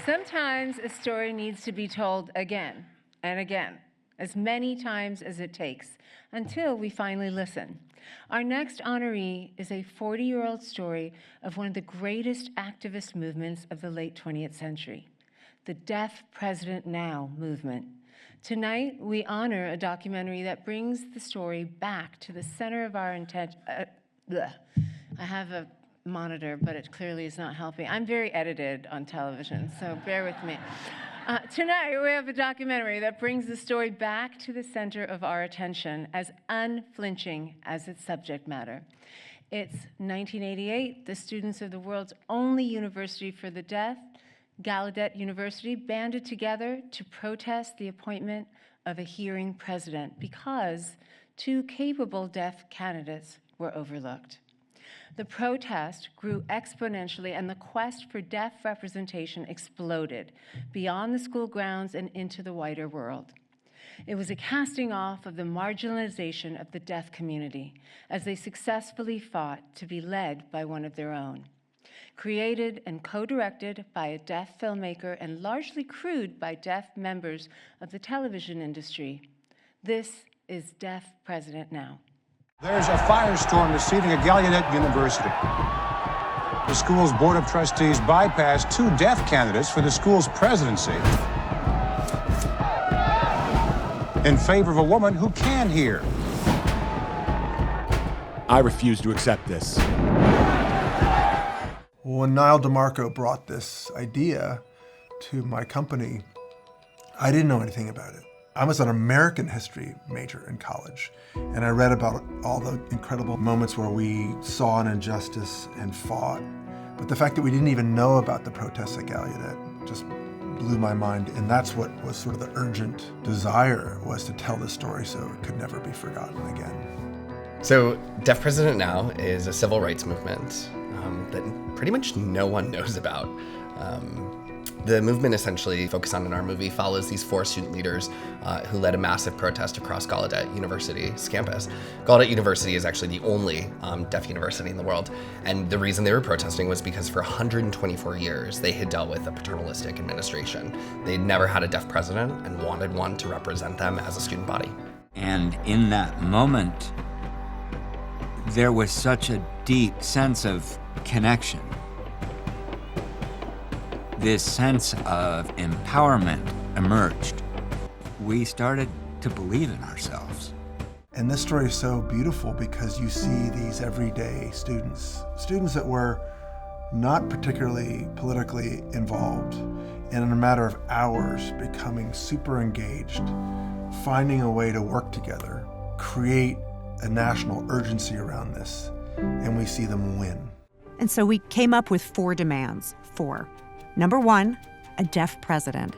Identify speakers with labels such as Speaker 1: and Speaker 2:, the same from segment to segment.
Speaker 1: Sometimes a story needs to be told again and again, as many times as it takes, until we finally listen. Our next honoree is a 40-year-old story of one of the greatest activist movements of the late 20th century, the Deaf President Now movement. Tonight, we honor a documentary that brings the story back to the center of our intent. I have a monitor, but it clearly is not helping. I'm very edited on television, so bear with me. Tonight, we have a documentary that brings the story back to the center of our attention, as unflinching as its subject matter. It's 1988. The students of the world's only university for the deaf, Gallaudet University, banded together to protest the appointment of a hearing president because two capable deaf candidates were overlooked. The protest grew exponentially, and the quest for deaf representation exploded beyond the school grounds and into the wider world. It was a casting off of the marginalization of the deaf community as they successfully fought to be led by one of their own. Created and co-directed by a deaf filmmaker and largely crewed by deaf members of the television industry, this is Deaf President Now.
Speaker 2: There's a firestorm this evening at Gallaudet University. The school's board of trustees bypassed two deaf candidates for the school's presidency in favor of a woman who can hear.
Speaker 3: I refuse to accept this.
Speaker 4: When Nyle DiMarco brought this idea to my company, I didn't know anything about it. I was an American history major in college, and I read about all the incredible moments where we saw an injustice and fought. But the fact that we didn't even know about the protests at Gallaudet just blew my mind, and that's what was sort of the urgent desire, was to tell this story so it could never be forgotten again.
Speaker 5: So Deaf President Now is a civil rights movement that pretty much no one knows about. The movement, essentially focused on in our movie, follows these four student leaders who led a massive protest across Gallaudet University's campus. Gallaudet University is actually the only deaf university in the world, and the reason they were protesting was because for 124 years they had dealt with a paternalistic administration. They'd never had a deaf president and wanted one to represent them as a student body.
Speaker 6: And in that moment, there was such a deep sense of connection. This sense of empowerment emerged. We started to believe in ourselves.
Speaker 4: And this story is so beautiful because you see these everyday students that were not particularly politically involved, and in a matter of hours becoming super engaged, finding a way to work together, create a national urgency around this, and we see them win.
Speaker 7: And so we came up with 4 demands. 4. Number 1, a deaf president.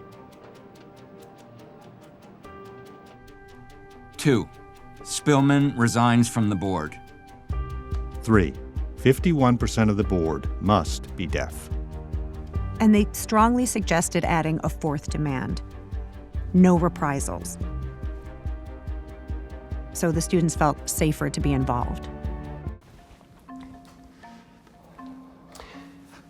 Speaker 6: 2, Spillman resigns from the board.
Speaker 3: 3, 51% of the board must be deaf.
Speaker 7: And they strongly suggested adding a 4th demand: no reprisals. So the students felt safer to be involved.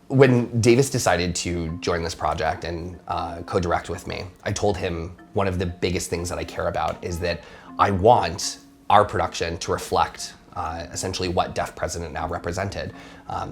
Speaker 5: When Davis decided to join this project and co-direct with me, I told him one of the biggest things that I care about is that I want our production to reflect essentially what Deaf President Now represented.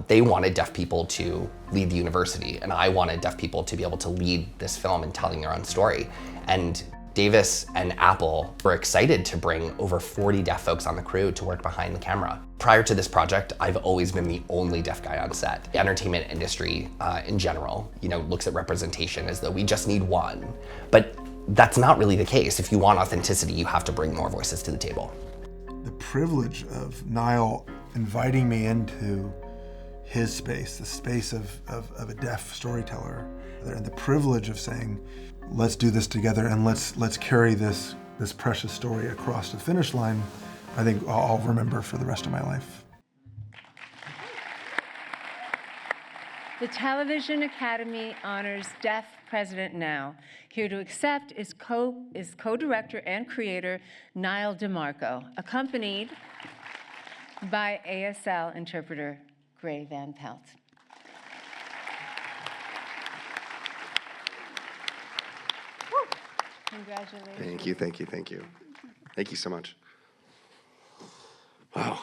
Speaker 5: They wanted deaf people to lead the university, and I wanted deaf people to be able to lead this film in telling their own story. And Davis and Apple were excited to bring over 40 deaf folks on the crew to work behind the camera. Prior to this project, I've always been the only deaf guy on set. The entertainment industry in general, looks at representation as though we just need one. But that's not really the case. If you want authenticity, you have to bring more voices to the table.
Speaker 4: The privilege of Nyle inviting me into his space, the space of a deaf storyteller, and the privilege of saying, let's do this together and let's carry this precious story across the finish line, I think I'll remember for the rest of my life.
Speaker 1: The Television Academy honors Deaf President Now. Here to accept is co-director and creator Nyle DiMarco, accompanied by ASL interpreter Gray Van Pelt. Congratulations.
Speaker 5: Thank you, thank you, thank you. Thank you so much. Wow.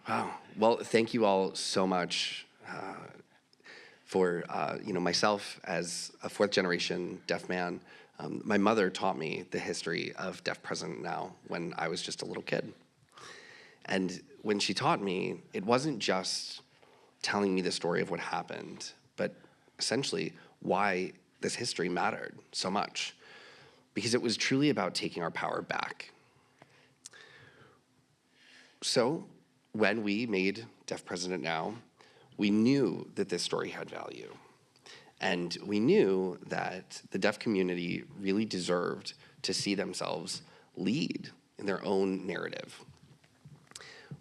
Speaker 5: Wow. Well, thank you all so much for myself as a fourth generation deaf man. My mother taught me the history of Deaf President Now when I was just a little kid. And when she taught me, it wasn't just telling me the story of what happened, but essentially why this history mattered so much. Because it was truly about taking our power back. So when we made Deaf President Now, we knew that this story had value. And we knew that the deaf community really deserved to see themselves lead in their own narrative.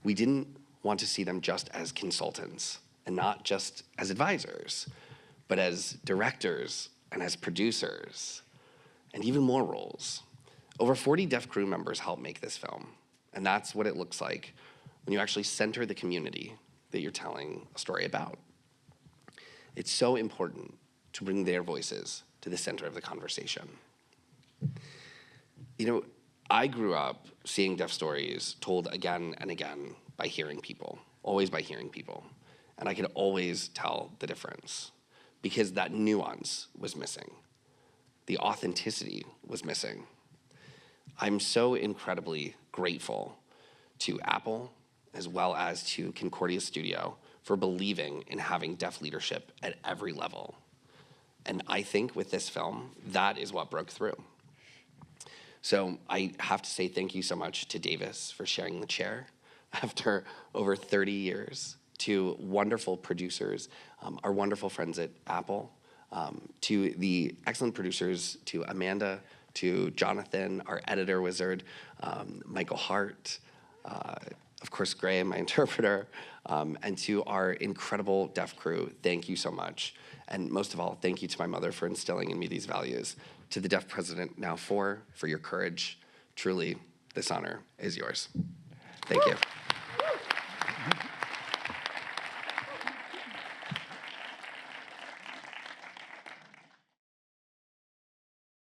Speaker 5: We didn't want to see them just as consultants and not just as advisors, but as directors and as producers and even more roles. Over 40 deaf crew members helped make this film. And that's what it looks like when you actually center the community that you're telling a story about. It's so important to bring their voices to the center of the conversation. You know, I grew up seeing deaf stories told again and again by hearing people, always by hearing people. And I could always tell the difference because that nuance was missing. The authenticity was missing. I'm so incredibly grateful to Apple as well as to Concordia Studio for believing in having deaf leadership at every level. And I think with this film, that is what broke through. So I have to say thank you so much to Davis for sharing the chair after over 30 years, to wonderful producers, our wonderful friends at Apple, to the excellent producers, to Amanda, to Jonathan, our editor wizard, Michael Hart, of course, Graham, my interpreter, and to our incredible deaf crew, thank you so much. And most of all, thank you to my mother for instilling in me these values. To the Deaf President Now for your courage. Truly, this honor is yours. Thank you.